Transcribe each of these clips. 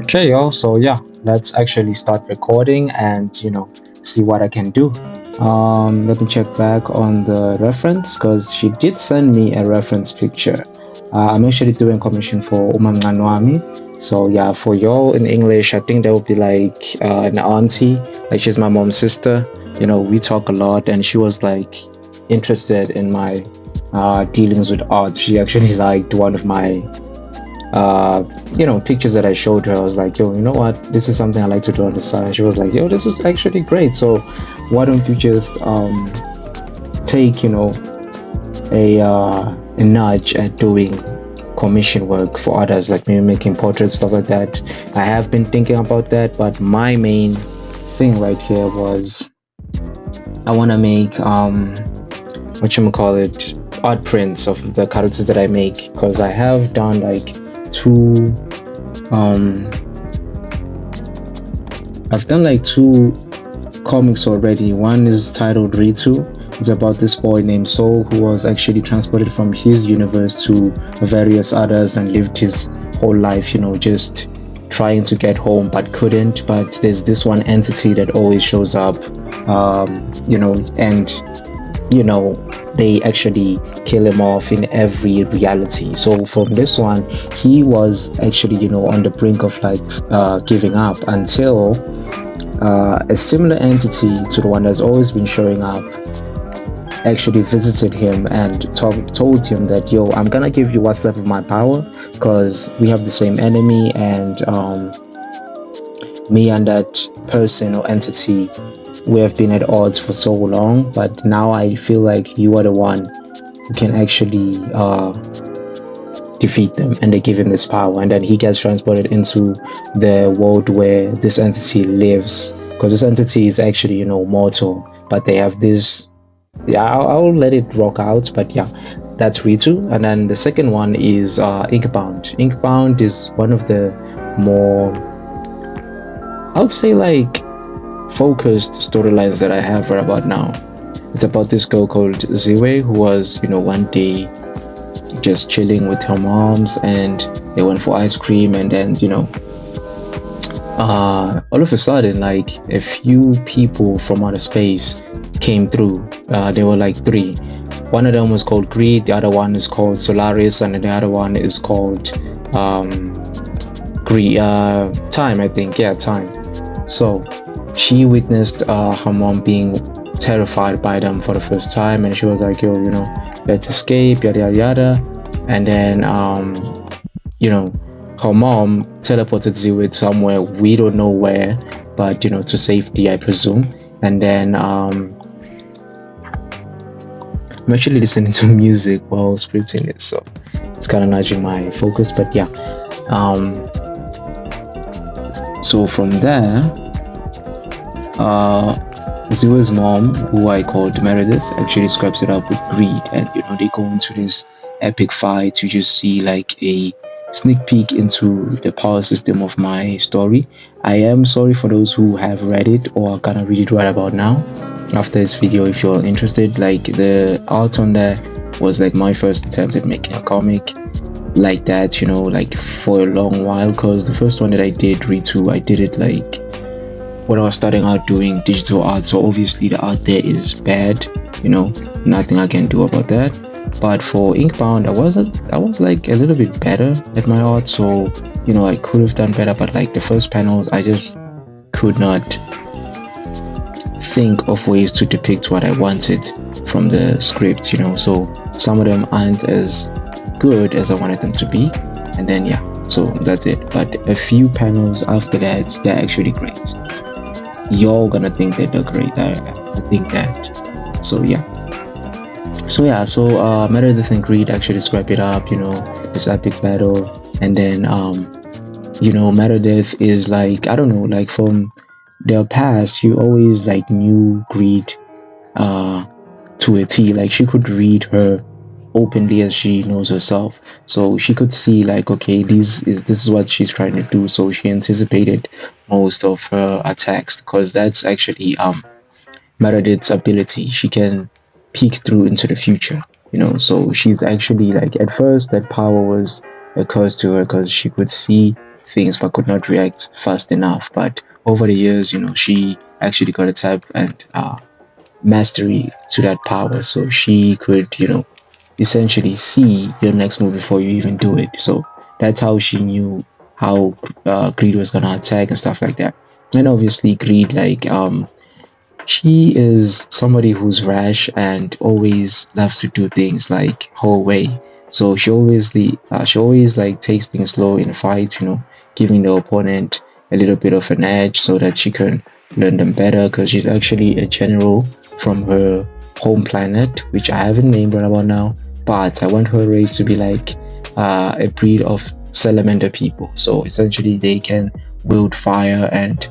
Okay, y'all. So yeah, let's actually start recording and see what I can do. Let me check back on the reference because she did send me a reference picture. I'm actually doing commission for Umamnganwami. So yeah, for y'all in English, I think that would be like an auntie. Like she's my mom's sister. We talk a lot, and she was like interested in my dealings with art. She actually liked one of my pictures that I showed her. I was like, yo, you know what? This is something I like to do on the side. She was like, yo, this is actually great. So why don't you just take, a nudge at doing commission work for others, like maybe making portraits, stuff like that. I have been thinking about that, but my main thing right here was I want to make art prints of the characters that I make, because I have done like two comics already. One is titled Ritu. It's about this boy named Soul who was actually transported from his universe to various others and lived his whole life, just trying to get home but couldn't. But there's this one entity that always shows up, and they actually kill him off in every reality. So from this one, he was actually on the brink of like giving up until a similar entity to the one that's always been showing up actually visited him and told him that, yo, I'm gonna give you what's left of my power because we have the same enemy, and me and that person or entity, we have been at odds for so long, but now I feel like you are the one who can actually defeat them. And they give him this power, and then he gets transported into the world where this entity lives, because this entity is actually mortal, but they have this. I'll let it rock out, but yeah, that's Ritu. And then the second one is Inkbound. Inkbound is one of the more, I would say, like focused storylines that I have right about now. It's about this girl called Ziwe who was one day just chilling with her moms, and they went for ice cream, and then all of a sudden, like a few people from outer space came through. There were like three. One of them was called Greed, the other one is called Solaris, and the other one is called Time, I think. Yeah, Time. So she witnessed her mom being terrified by them for the first time, and she was like, yo, let's escape, yada yada yada. And then her mom teleported Ziwit somewhere, we don't know where, but to safety, I presume. And then I'm actually listening to music while scripting it, so it's kind of nudging my focus, but yeah. So from there, Ziwa's mom, who I called Meredith, actually scraps it up with Greed, and they go into this epic fight. You just see like a sneak peek into the power system of my story. I am sorry for those who have read it or are gonna read it right about now after this video. If you're interested, like the art on there was like my first attempt at making a comic like that, like for a long while, because the first one that I did, Ritu, I did it like when I was starting out doing digital art, so obviously the art there is bad, nothing I can do about that. But for Inkbound, I was like a little bit better at my art, so I could have done better, but like the first panels, I just could not think of ways to depict what I wanted from the script, so some of them aren't as good as I wanted them to be, and then yeah, so that's it. But a few panels after that, they're actually great. You're gonna think that they're great. I think that. So Meredith and Greed actually scrap it up, this epic battle, and then Meredith is like, I don't know, like from their past, you always like knew Greed to a T. Like she could read her openly as she knows herself, so she could see like, okay, this is what she's trying to do. So she anticipated most of her attacks, because that's actually Meredith's ability. She can peek through into the future, so she's actually like, at first that power was a curse to her because she could see things but could not react fast enough. But over the years, she actually got a type and mastery to that power, so she could, essentially see your next move before you even do it. So that's how she knew how Greed was gonna attack and stuff like that. And obviously, Greed, like she is somebody who's rash and always loves to do things like her way. So she always like takes things slow in fights, giving the opponent a little bit of an edge so that she can learn them better. Because she's actually a general from her home planet, which I haven't named right about now. But I want her race to be like a breed of salamander people. So essentially, they can wield fire and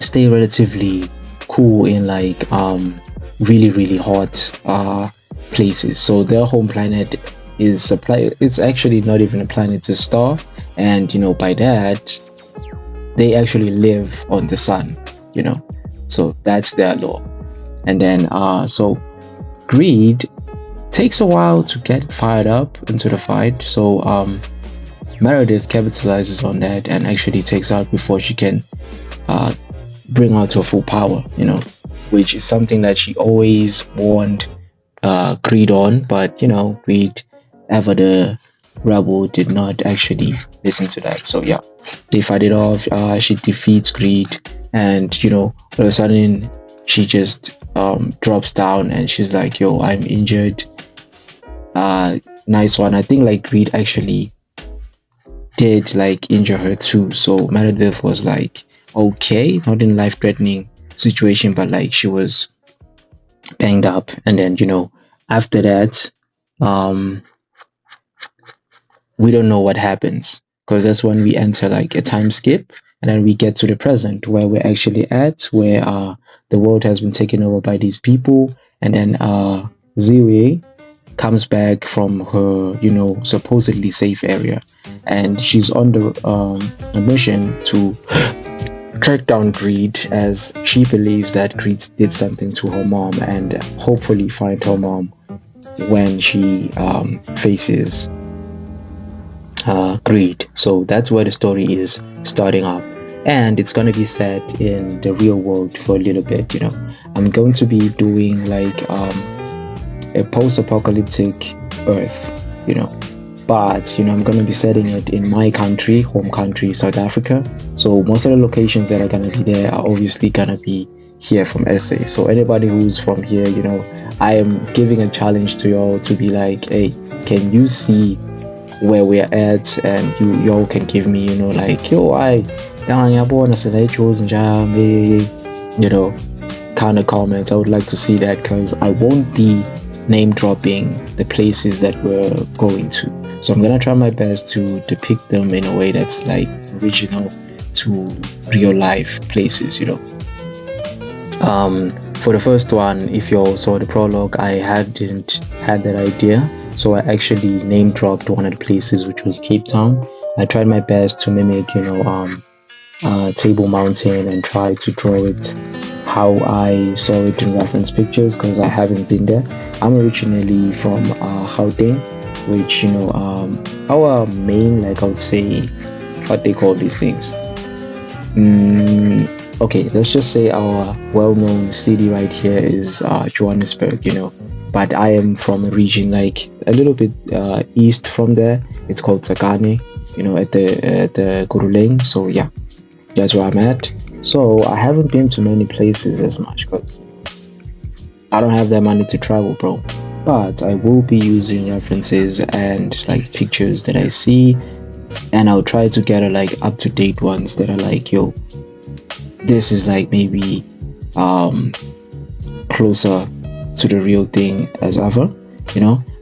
stay relatively cool in like really hot places. So their home planet is a planet. It's actually not even a planet, it's a star, and by that they actually live on the sun. So that's their law. And then so Greed takes a while to get fired up into the fight. So Meredith capitalizes on that and actually takes her out before she can bring out her full power, which is something that she always warned Greed on. But Greed, ever the rebel, did not actually listen to that. So yeah, they fight it off. She defeats Greed, and all of a sudden she just drops down and she's like, yo, I'm injured. Nice one. I think like Greed actually did like injure her too. So Meredith was like, okay, not in life threatening situation, but like she was banged up. And then after that, we don't know what happens, because that's when we enter like a time skip, and then we get to the present where we're actually at, where the world has been taken over by these people. And then Ziwe comes back from her supposedly safe area, and she's on a mission to track down Greed, as she believes that Greed did something to her mom, and hopefully find her mom when she faces Greed. So that's where the story is starting up, and it's going to be set in the real world for a little bit. I'm going to be doing like a post-apocalyptic Earth, but I'm going to be setting it in my country, home country, South Africa. So most of the locations that are going to be there are obviously going to be here from SA. So anybody who's from here, I am giving a challenge to y'all to be like, hey, can you see where we're at? And y'all can give me like, yo, I kind of comments. I would like to see that, because I won't be name dropping the places that we're going to. So I'm gonna try my best to depict them in a way that's like original to real life places. For the first one, if you all saw the prologue, I hadn't had that idea, so I actually name dropped one of the places, which was Cape Town. I tried my best to mimic Table Mountain and try to draw it how I saw it in reference pictures, because I haven't been there. I'm originally from Gauteng, which our main, like I would say, what they call these things. Okay, let's just say our well-known city right here is Johannesburg, but I am from a region like a little bit east from there. It's called Tsakane, at the Kuruleng. So yeah, that's where I'm at. So I haven't been to many places as much, because I don't have that money to travel, bro. But I will be using references and like pictures that I see, and I'll try to get like up-to-date ones that are like, yo, this is like maybe closer to the real thing as ever,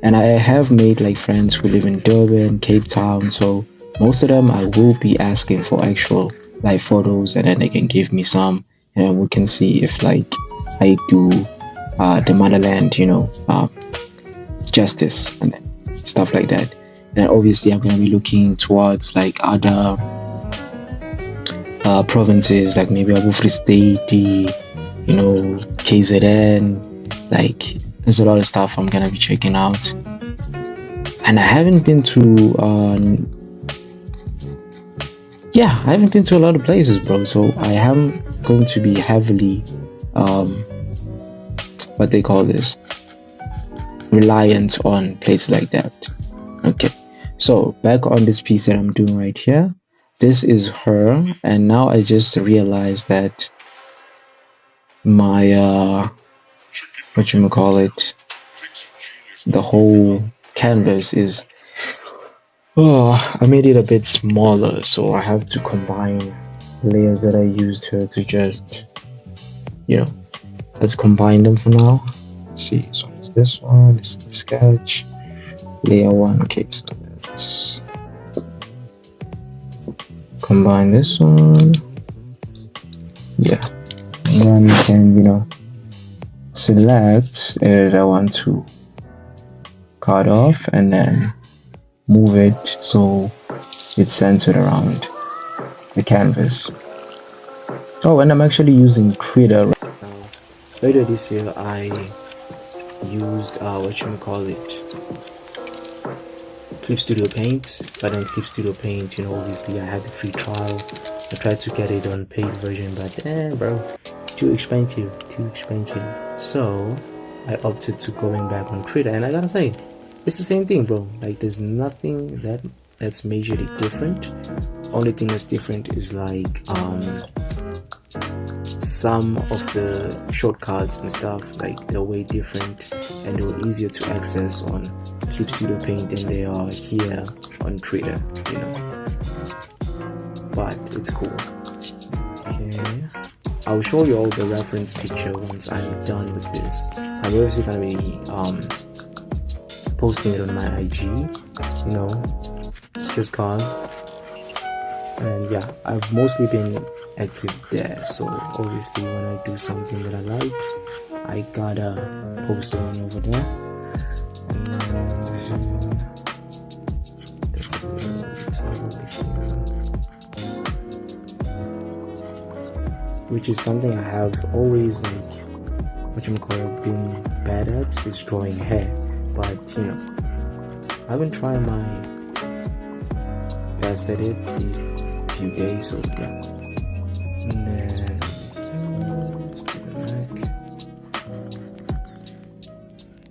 and I have made like friends who live in Durban, Cape Town, so most of them I will be asking for actual live photos, and then they can give me some, and then we can see if like I do the motherland justice and stuff like that. And obviously I'm going to be looking towards like other provinces, like maybe Abu Free State, KZN. Like there's a lot of stuff I'm gonna be checking out, and I haven't been to Yeah, I haven't been to a lot of places, bro. So I am going to be heavily, what they call this, reliant on places like that. Okay, so back on this piece that I'm doing right here. This is her, and now I just realized that my what you call it, the whole canvas is, oh, I made it a bit smaller, so I have to combine layers that I used here to just, you know, let's combine them for now. Let's see, so it's this one, this is the sketch, layer one. Okay, so let's combine this one. Yeah, and then you can, select that I want to cut off and then move it so it's centered around the canvas. Oh, and I'm actually using Krita right now. Later this year I used Clip Studio Paint, but in Clip Studio Paint, obviously I had the free trial. I tried to get it on paid version, but bro, too expensive. So I opted to going back on Krita, and I gotta say, it's the same thing, bro. Like, there's nothing that's majorly different. Only thing that's different is like some of the shortcuts and stuff, like they're way different and they're easier to access on Clip Studio Paint than they are here on Krita, but it's cool. Okay, I'll show you all the reference picture once I'm done with this. I'm obviously gonna be posting it on my IG, just cause. And yeah, I've mostly been active there, so obviously when I do something that I like, I gotta post it on over there. And then that's a little over here, which is something I have always been bad at, is drawing hair. But I haven't tried my best at it these few days, so yeah. And then let's go back.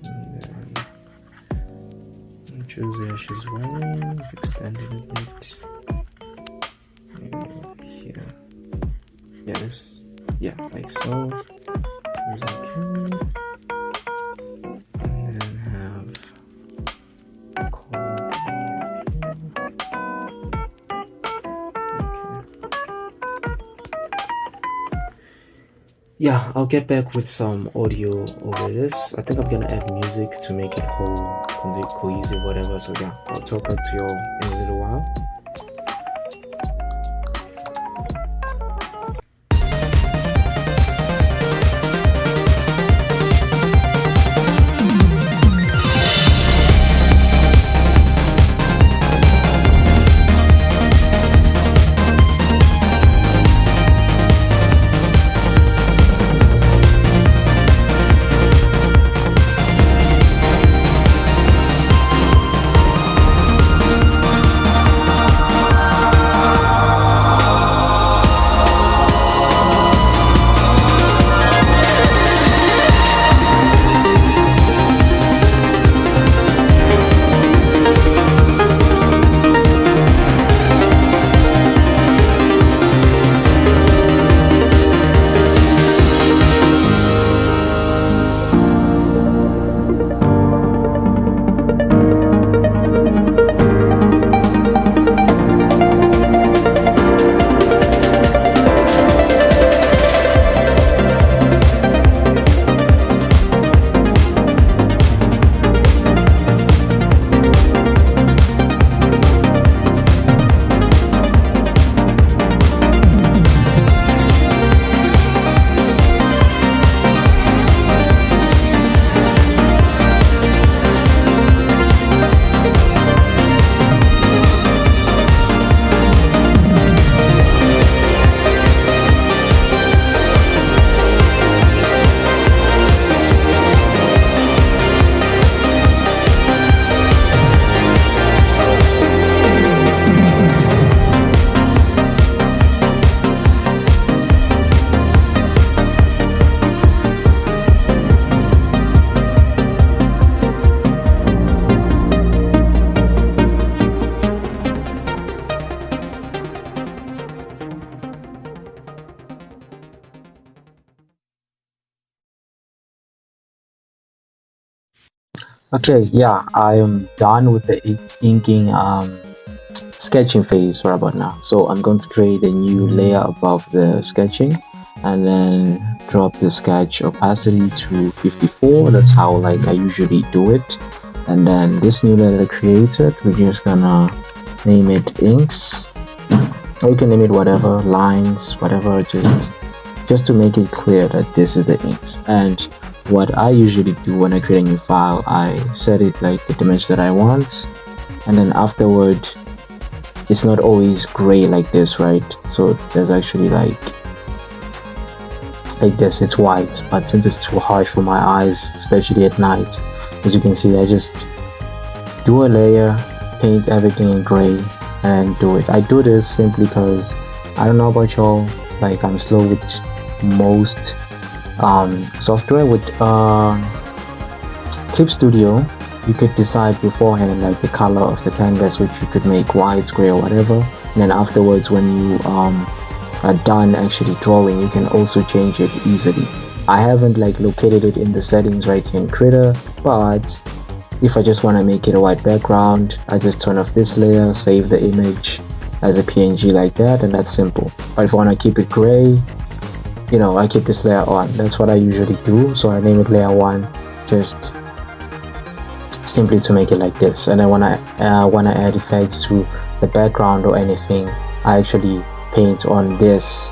And then choose the she's wearing. Let's extend it a bit. Maybe over here. Yes. Yeah, like so. Here's okay. Yeah, I'll get back with some audio over this. I think I'm gonna add music to make it cohesive, whatever. So yeah, I'll talk back to you all in a little while. Okay, yeah, I am done with the inking sketching phase right about now. So I'm going to create a new layer above the sketching and then drop the sketch opacity to 54. That's how like I usually do it. And then this new layer that I created, we're just gonna name it inks, or you can name it whatever, lines, whatever, just to make it clear that this is the inks. And what I usually do when I create a new file, I set it like the dimension that I want, and then afterward it's not always gray like this, right? So there's actually like this, it's white, but since it's too harsh for my eyes, especially at night, as you can see, I just do a layer, paint everything in gray, and do it. I do this simply because I don't know about y'all, like I'm slow with most software. With Clip Studio, you could decide beforehand like the color of the canvas, which you could make white, gray, or whatever, and then afterwards when you are done actually drawing, you can also change it easily. I haven't like located it in the settings right here in Critter, but if I just want to make it a white background, I just turn off this layer, save the image as a PNG like that, and that's simple. But if I want to keep it gray, I keep this layer on. That's what I usually do. So I name it layer 1, just simply to make it like this. And then when I want to add effects to the background or anything, I actually paint on this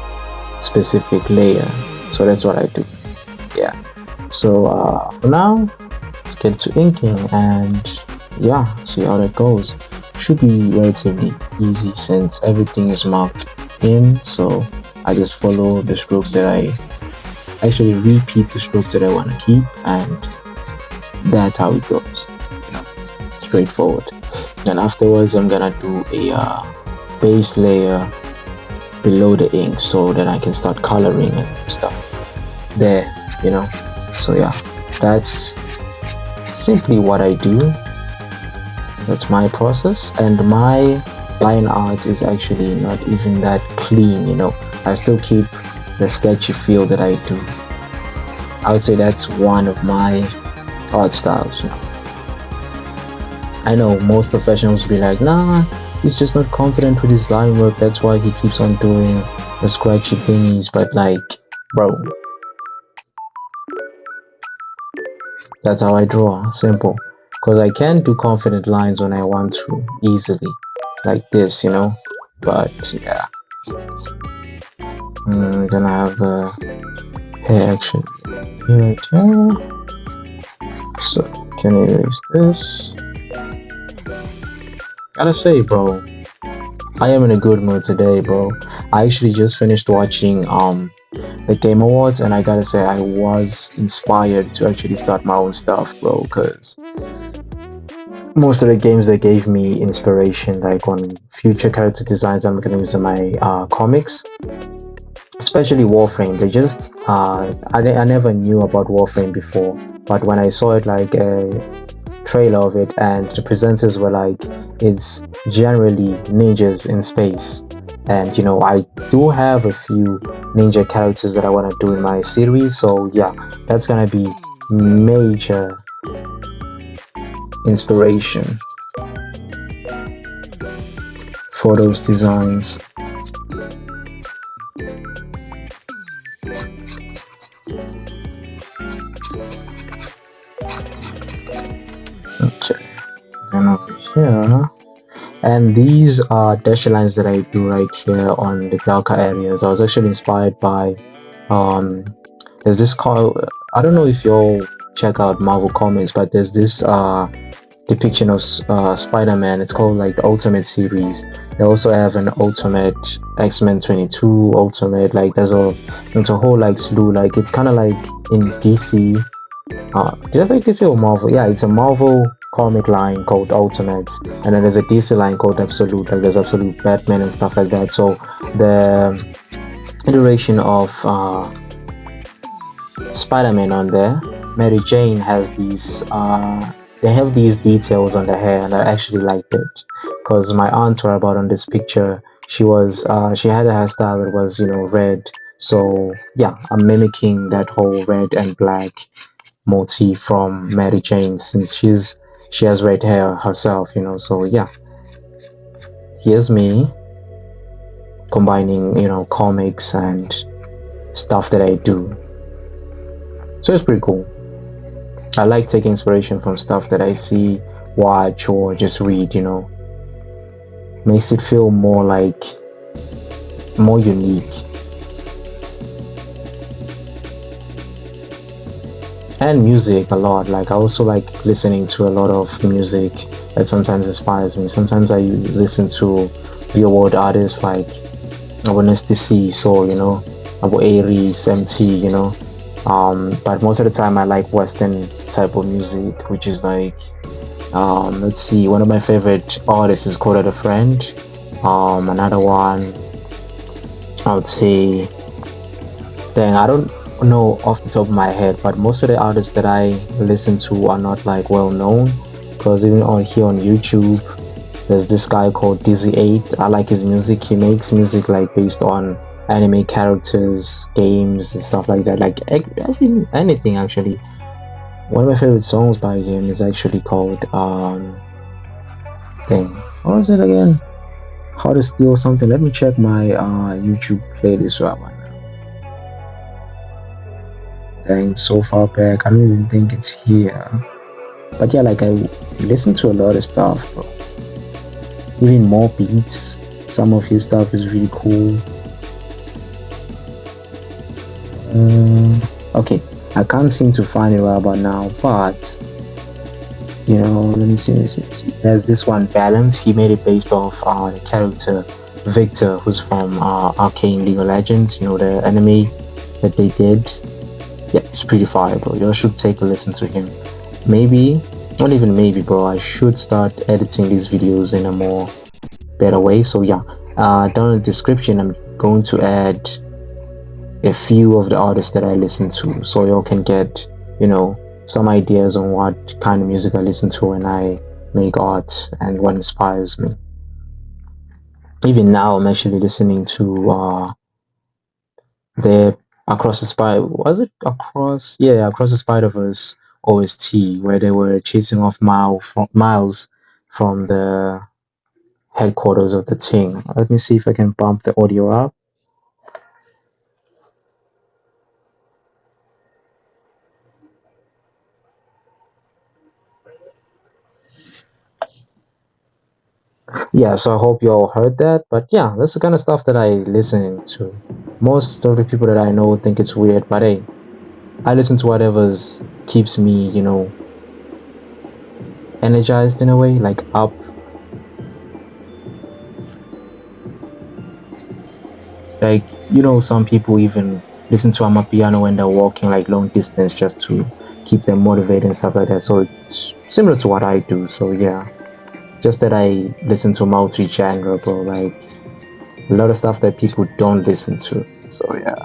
specific layer. So that's what I do. Yeah. So for now, let's get to inking and yeah, see how that goes. Should be relatively easy since everything is marked in. So I just follow the strokes that I actually repeat the strokes that I want to keep, and that's how it goes. Straightforward. Then afterwards, I'm gonna do a base layer below the ink so that I can start coloring and stuff there. So yeah, that's simply what I do. That's my process, and my line art is actually not even that clean. I still keep the sketchy feel that I do. I would say that's one of my art styles. I know most professionals will be like, nah, he's just not confident with his line work, that's why he keeps on doing the scratchy thingies. But like, bro, that's how I draw, simple. Because I can do confident lines when I want to, easily, like this, but yeah. We're gonna have a hair action here, so can I erase this? Gotta say, bro, I am in a good mood today, bro. I actually just finished watching the Game Awards, and I gotta say I was inspired to actually start my own stuff, bro, because most of the games that gave me inspiration, like on future character designs I'm gonna use in my comics, especially Warframe, they just I never knew about Warframe before, but when I saw it, like a trailer of it, and the presenters were like, it's generally ninjas in space, and I do have a few ninja characters that I want to do in my series, so yeah, that's gonna be major inspiration for those designs. Okay, then over here, and these are dasher lines that I do right here on the darker areas. I was actually inspired by there's this I don't know if you'll check out Marvel Comics, but there's this depiction of Spider-Man. It's called like the Ultimate series. They also have an Ultimate X-Men 22 Ultimate, like there's a whole like slew, like it's kind of like in DC. Did I say DC or Marvel? Yeah, it's a Marvel comic line called Ultimate, and then there's a DC line called Absolute, like there's Absolute Batman and stuff like that. So the iteration of Spider-Man on there, Mary Jane has these they have these details on the hair, and I actually liked it because my aunt were about on this picture. She had a hairstyle that was red, so yeah, I'm mimicking that whole red and black motif from Mary Jane, since she has red hair herself, you know. So yeah, here's me combining, you know, comics and stuff that I do. So it's pretty cool. I like taking inspiration from stuff that I see, watch, or just read, you know. Makes it feel more unique. And music a lot. Like I also like listening to a lot of music that sometimes inspires me. Sometimes I listen to real world artists like DC, so you know, Abu Aries, MT, you know. But most of the time I like Western type of music, which is like let's see, one of my favorite artists is called A Friend. Another one I would say, dang, I don't know off the top of my head, but most of the artists that I listen to are not like well known, because even on here on YouTube there's this guy called Dizzy8. I like his music. He makes music like based on anime characters, games and stuff like that, like actually anything actually. One of my favorite songs by him is actually called dang, what was it again? How to Steal Something. Let me check my YouTube playlist right now. Dang, so far back, I don't even think it's here. But yeah, like I listen to a lot of stuff, bro. Even more beats. Some of his stuff is really cool. Okay, I can't seem to find it right about now, but you know, let me see. There's this one, Balance. He made it based off the character Victor, who's from Arcane League of Legends. You know, the anime that they did. Yeah, it's pretty fire, bro. You should take a listen to him. Maybe, not even maybe, bro, I should start editing these videos in a more better way. So yeah, down in the description I'm going to add a few of the artists that I listen to, so y'all can get, you know, some ideas on what kind of music I listen to when I make art and what inspires me. Even now I'm actually listening to the Across the Spider, was it Across? Yeah, Across the Spider-Verse OST, where they were chasing off Miles from the headquarters of the Ting. Let me see if I can bump the audio up. Yeah, so I hope you all heard that. But yeah, that's the kind of stuff that I listen to. Most of the people that I know think it's weird, but hey, I listen to whatever's keeps me, you know, energized in a way, like up. Like, you know, some people even listen to Amapiano when they're walking like long distance just to keep them motivated and stuff like that. So it's similar to what I do. So yeah, just that I listen to multi-genre, bro. Like a lot of stuff that people don't listen to. So yeah.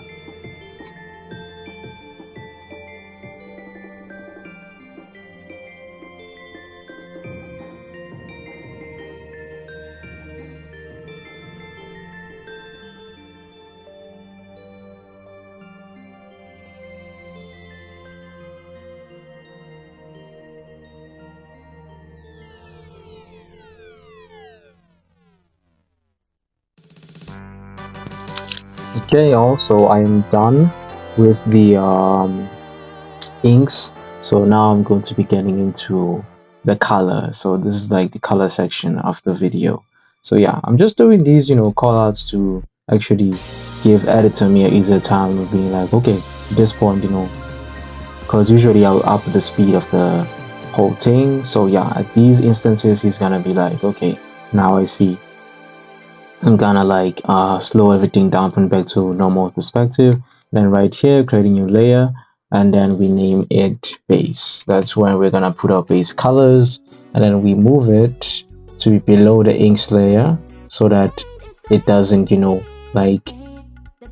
Okay, also I am done with the inks, so now I'm going to be getting into the color. So this is like the color section of the video. So yeah, I'm just doing these, you know, call outs to actually give editor me an easier time of being like, okay, at this point, you know, because usually I'll up the speed of the whole thing. So yeah, at these instances he's gonna be like, okay, now I see. I'm gonna like slow everything down, put back to normal perspective. Then right here, create a new layer, and then we name it base. That's when we're gonna put our base colors, and then we move it to be below the inks layer so that it doesn't, you know, like,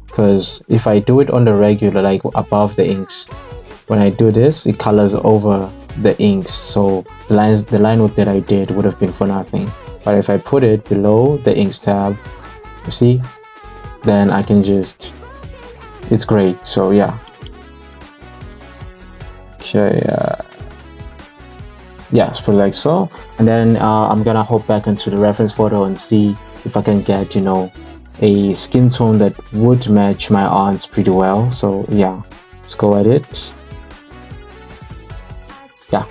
because if I do it on the regular, like above the inks, when I do this, it colors over the inks. So the line work that I did would have been for nothing. But if I put it below the inks tab, you see, then I can just, it's great. So yeah. Yeah, let's put it like so, and then I'm gonna hop back into the reference photo and see if I can get, you know, a skin tone that would match my aunt's pretty well. So yeah, let's go at it. Yeah.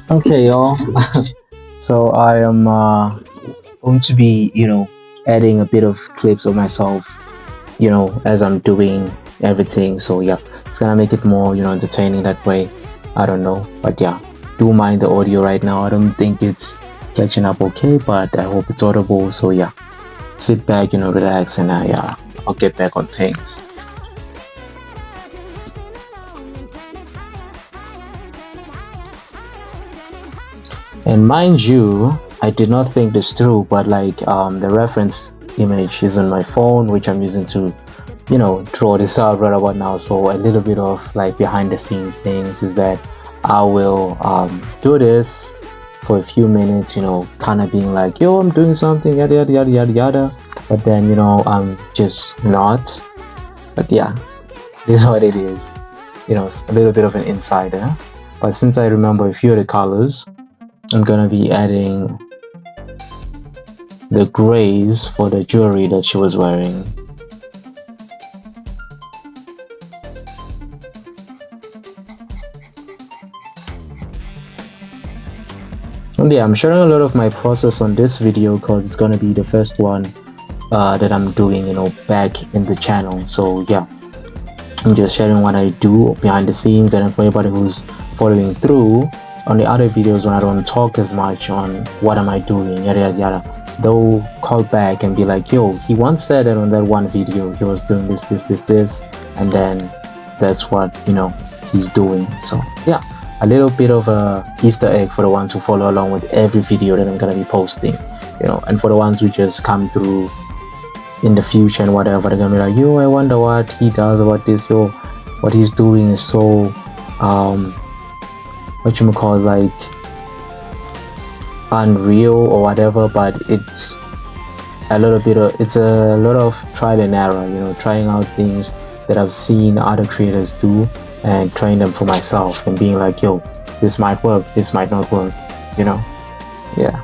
Okay, y'all. So I am going to be, you know, adding a bit of clips of myself, you know, as I'm doing everything. So yeah, it's gonna make it more, you know, entertaining that way. I don't know, but yeah, do mind the audio right now. I don't think it's catching up okay, but I hope it's audible. So yeah, sit back, you know, relax, and yeah, I'll get back on things. And mind you, I did not think this through, but like the reference image is on my phone, which I'm using to, you know, draw this out right about now. So a little bit of like behind the scenes things is that I will do this for a few minutes, you know, kind of being like, yo, I'm doing something, yada yada yada yada yada, but then, you know, I'm just not. But yeah, this is what it is, you know, it's a little bit of an insider. But since I remember a few of the colors, I'm gonna be adding the grays for the jewelry that she was wearing. And yeah, I'm sharing a lot of my process on this video because it's gonna be the first one that I'm doing, you know, back in the channel. So yeah, I'm just sharing what I do behind the scenes, and for everybody who's following through on the other videos when I don't talk as much on what am I doing, yada yada yada, they'll call back and be like, yo, he once said that on that one video he was doing this, and then that's what, you know, he's doing. So yeah, a little bit of a Easter egg for the ones who follow along with every video that I'm gonna be posting, you know, and for the ones who just come through in the future and whatever, they're gonna be like, yo, I wonder what he does about this, yo, what he's doing is so what you call like unreal or whatever, but it's a lot of trial and error, trying out things that I've seen other creators do and trying them for myself and being like, yo, this might work, this might not work, yeah.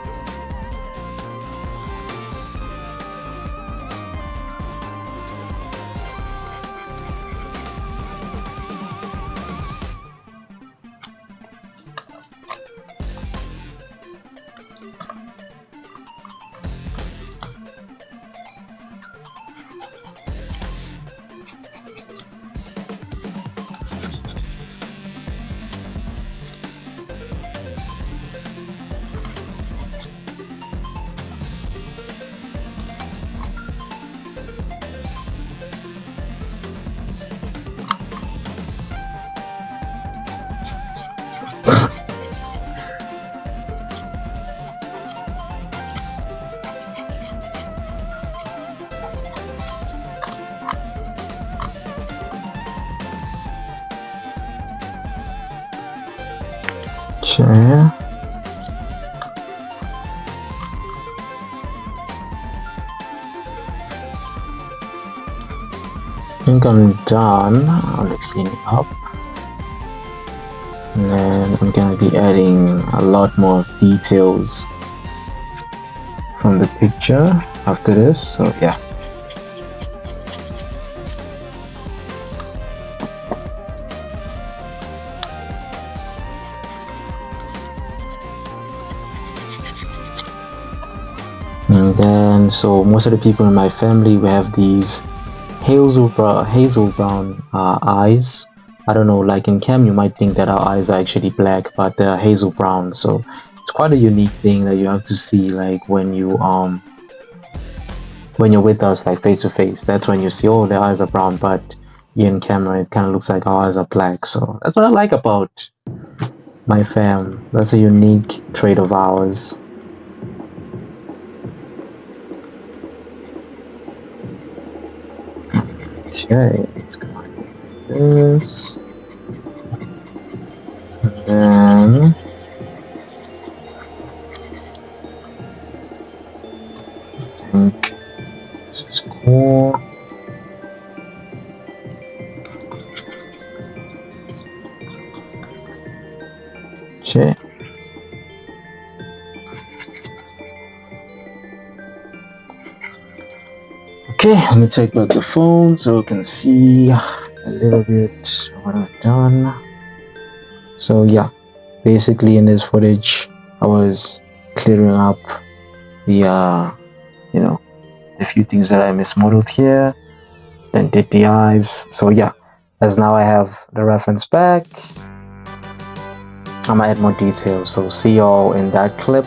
Okay. I think I'm done. I'm cleaning up. And then I'm gonna be adding a lot more details from the picture after this, so yeah. And then, so most of the people in my family, we have these hazel brown eyes. I don't know, like in cam you might think that our eyes are actually black, but they're hazel brown. So it's quite a unique thing that you have to see, like when you're with us, like face to face. That's when you see, oh, their eyes are brown, but in camera it kind of looks like our eyes are black. So that's what I like about my fam. That's a unique trait of ours. Okay, let's go like this. And then I think this is cool. Okay. Okay, let me take back the phone so you can see a little bit what I've done. So yeah, basically in this footage, I was clearing up the the few things that I mismodeled here, then did the eyes. So yeah, as now I have the reference back, I'm gonna add more details. So see y'all in that clip.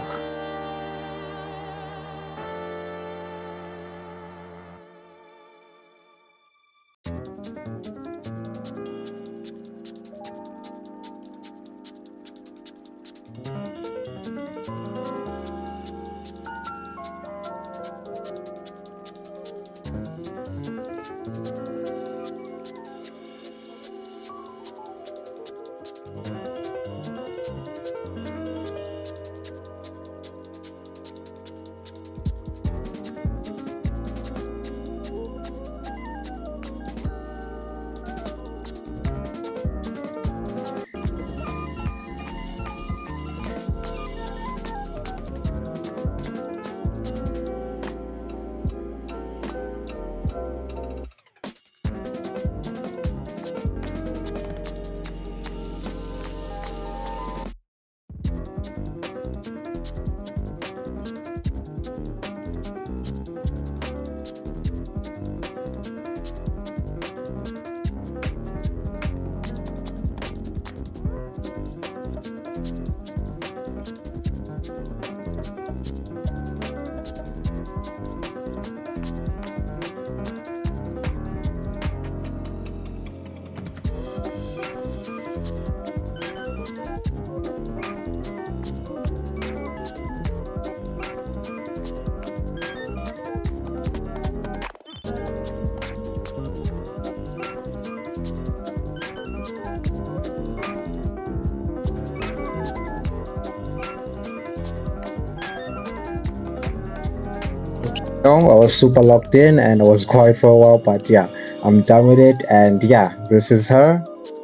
I was super locked in and I was quiet for a while, but yeah, I'm done with it. And yeah, this is her.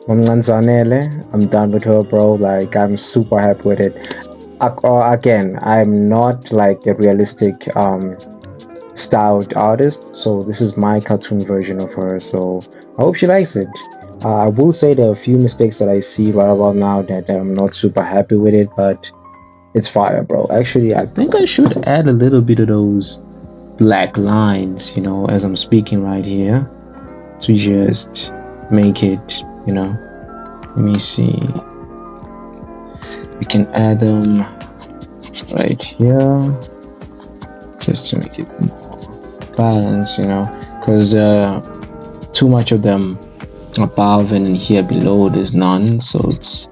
I'm done with her, bro. Like, I'm super happy with it. Again, I'm not like a realistic styled artist, so this is my cartoon version of her. So I hope she likes it. I will say there are a few mistakes that I see right about now that I'm not super happy with it, but it's fire, bro. Actually, I think I should add a little bit of those black lines, you know, as I'm speaking right here, to just make it, you know. Let me see. We can add them right here, just to make it more balanced, you know, because too much of them above and here below there's none, so it's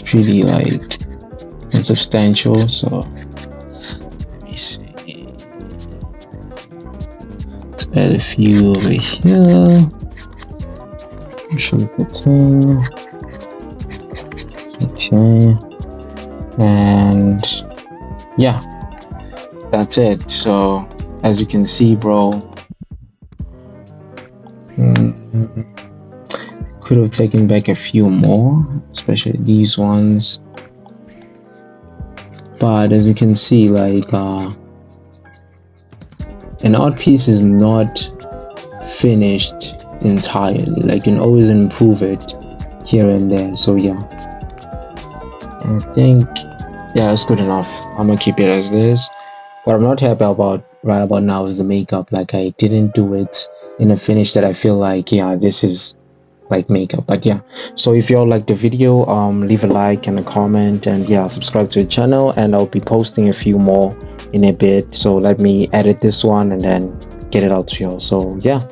pretty like insubstantial. So let me see, let's add a few over here. Show the thing. Okay, and yeah, that's it. So as you can see, bro, could have taken back a few more, especially these ones, but as you can see, like an art piece is not finished entirely. Like, you can always improve it here and there. So yeah, I think yeah, it's good enough. I'm gonna keep it as this. What I'm not happy about right about now is the makeup. Like, I didn't do it in a finish that I feel like, yeah, this is like makeup. But yeah, so if y'all like the video, leave a like and a comment, and yeah, subscribe to the channel, and I'll be posting a few more in a bit. So let me edit this one and then get it out to y'all. So yeah.